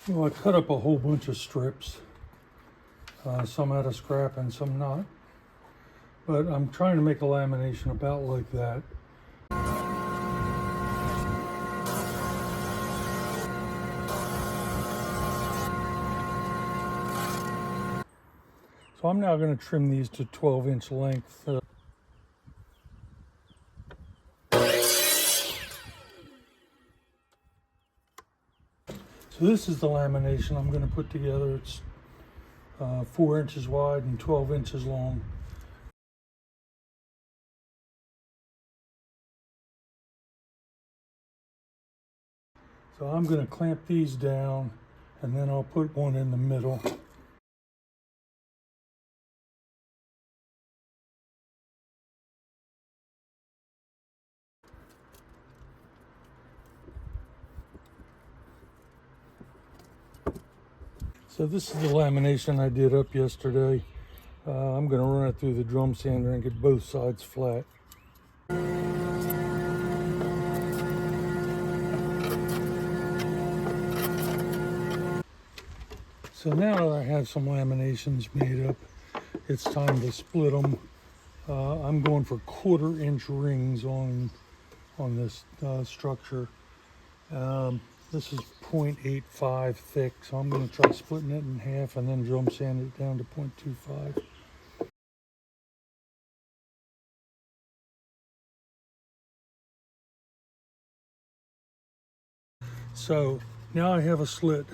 Well, I cut up a whole bunch of strips, some out of scrap and some not. But I'm trying to make a lamination about like that. So I'm now going to trim these to 12-inch length. So this is the lamination I'm going to put together. It's 4 inches wide and 12 inches long. So I'm going to clamp these down and then I'll put one in the middle. So this is the lamination I did up yesterday. I'm going to run it through the drum sander and get both sides flat. So now that I have some laminations made up, it's time to split them. I'm going for 1/4 inch rings on this structure. This is 0.85 thick, so I'm going to try splitting it in half and then drum sand it down to 0.25. So now I have a slit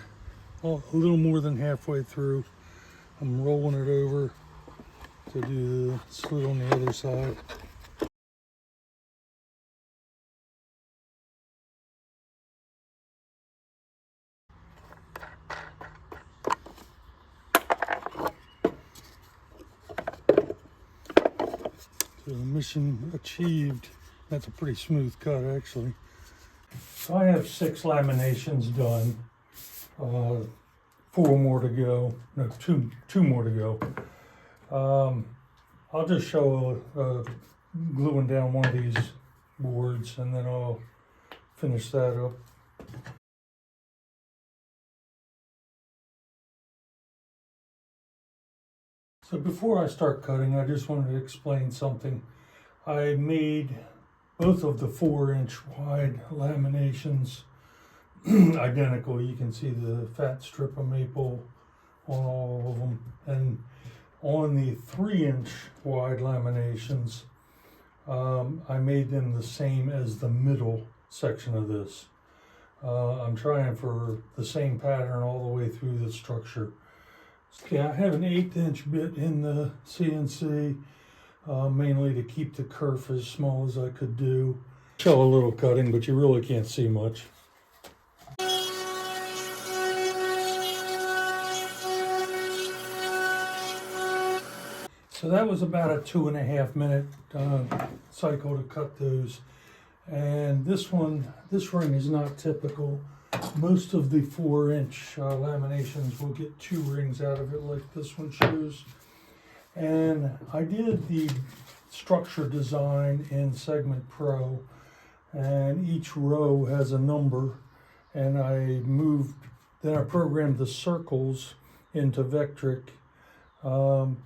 a little more than halfway through. I'm rolling it over to do the slit on the other side. So mission achieved. That's a pretty smooth cut actually. So I have 6 laminations done. 4 more to go. No, two more to go. I'll just show gluing down one of these boards and then I'll finish that up. So before I start cutting, I just wanted to explain something. I made both of the 4-inch wide laminations identical. You can see the fat strip of maple on all of them. And on the 3-inch wide laminations, I made them the same as the middle section of this. I'm trying for the same pattern all the way through the structure. Okay, I have an 1/8 inch bit in the CNC, mainly to keep the kerf as small as I could do. Show a little cutting, but you really can't see much. So that was about a 2.5 minute cycle to cut those. And this ring is not typical. Most of the 4-inch laminations will get 2 rings out of it like this one shows. And I did the structure design in Segment Pro, and each row has a number, and then I programmed the circles into Vectric,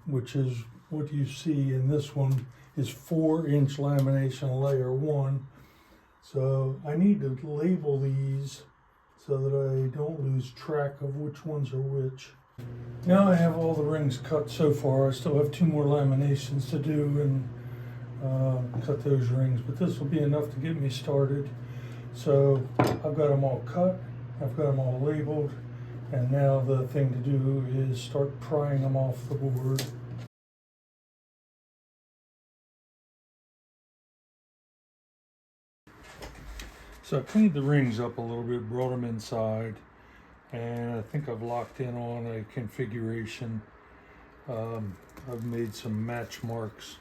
which is what you see in this one is 4-inch lamination layer 1. So I need to label these so that I don't lose track of which ones are which. Now I have all the rings cut so far. I still have 2 more laminations to do and cut those rings, but this will be enough to get me started. So I've got them all cut, I've got them all labeled, and now the thing to do is start prying them off the board. So I cleaned the rings up a little bit, brought them inside, and I think I've locked in on a configuration. I've made some match marks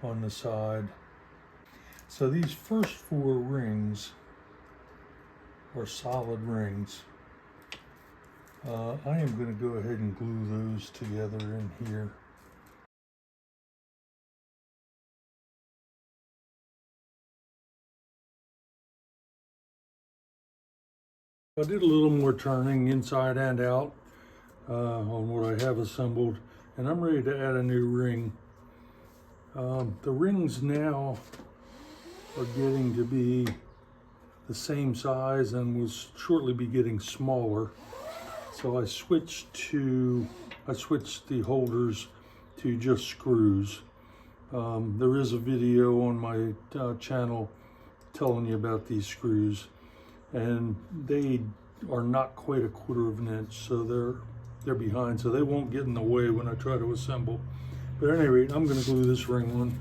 on the side. So these first 4 rings are solid rings. I am going to go ahead and glue those together in here. I did a little more turning inside and out on what I have assembled, and I'm ready to add a new ring. The rings now are getting to be the same size and will shortly be getting smaller. So I switched the holders to just screws. There is a video on my channel telling you about these screws, and they are not quite a quarter of an inch, so they're behind, so they won't get in the way when I try to assemble. But at any rate, I'm going to glue this ring on.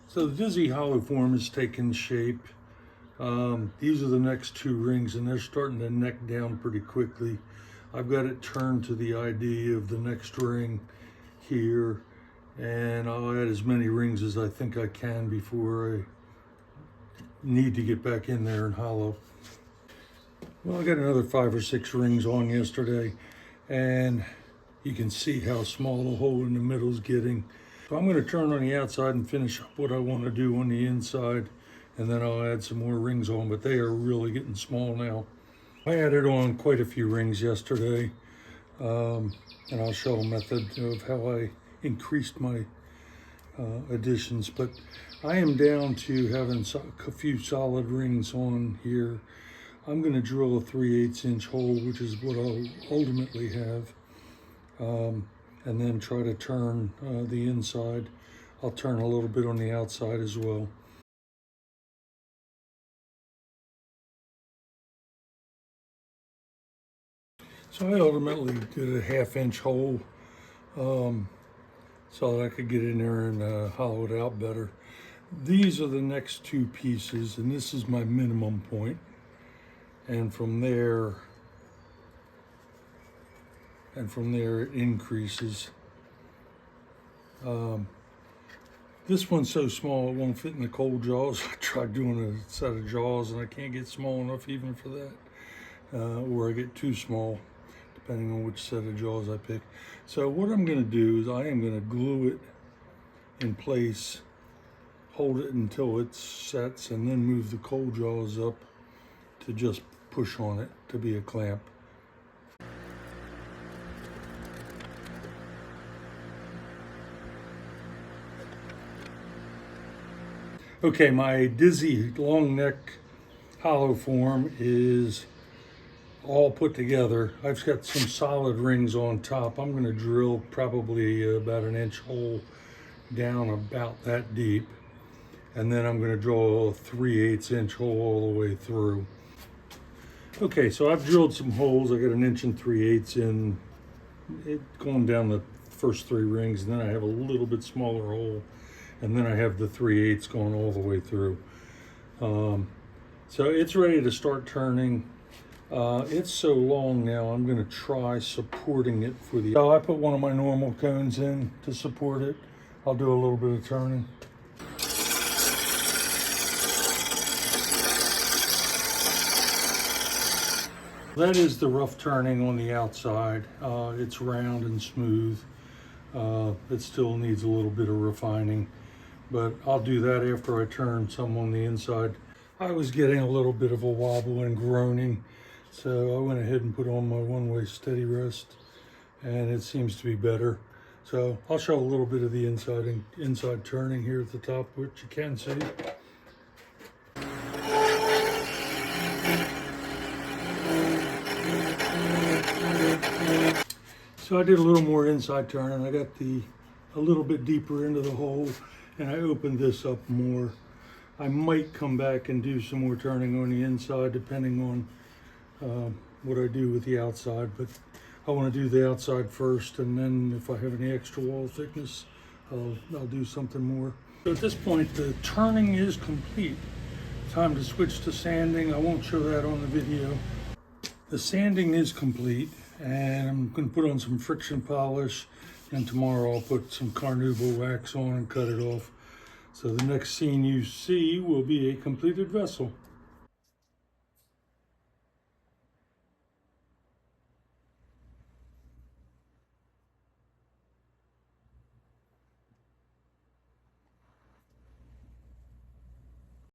So the Dizzy hollow form is taking shape. These are the next two rings, and they're starting to neck down pretty quickly. I've got it turned to the idea of the next ring here, and I'll add as many rings as I think I can before I need to get back in there and hollow. Well, I got another 5 or 6 rings on yesterday, and you can see how small the hole in the middle is getting. So I'm going to turn on the outside and finish up what I want to do on the inside, and then I'll add some more rings on, but they are really getting small now. I added on quite a few rings yesterday, and I'll show a method of how I increased my additions, but I am down to having a few solid rings on here. I'm going to drill a 3/8 inch hole, which is what I'll ultimately have, and then try to turn the inside. I'll turn a little bit on the outside as well. So I ultimately did a 1/2 inch hole so that I could get in there and hollow it out better. These are the next two pieces, and this is my minimum point. And from there it increases. This one's so small it won't fit in the cold jaws. I tried doing a set of jaws and I can't get small enough even for that, or I get too small depending on which set of jaws I pick. So what I'm going to do is I am going to glue it in place, hold it until it sets, and then move the cold jaws up to just push on it to be a clamp. Okay, my Dizzy long neck hollow form is all put together. I've got some solid rings on top. I'm going to drill probably about an inch hole down about that deep, and then I'm going to draw a 3/8 inch hole all the way through. Okay, so I've drilled some holes. I got an 1 3/8 in it going down the first 3 rings, and then I have a little bit smaller hole, and then I have the 3/8 going all the way through. So it's ready to start turning. It's so long now, I'm going to try supporting it for the... So I put one of my normal cones in to support it. I'll do a little bit of turning. That is the rough turning on the outside. It's round and smooth. It still needs a little bit of refining, but I'll do that after I turn some on the inside. I was getting a little bit of a wobble and groaning, so I went ahead and put on my one-way steady rest, and it seems to be better. So I'll show a little bit of the inside turning here at the top, which you can see. So I did a little more inside turn, and I got a little bit deeper into the hole, and I opened this up more. I might come back and do some more turning on the inside depending on what I do with the outside, but I want to do the outside first, and then if I have any extra wall thickness, I'll do something more. So at this point, the turning is complete. Time to switch to sanding. I won't show that on the video. The sanding is complete, and I'm going to put on some friction polish, and tomorrow I'll put some Carnauba wax on and cut it off. So the next scene you see will be a completed vessel.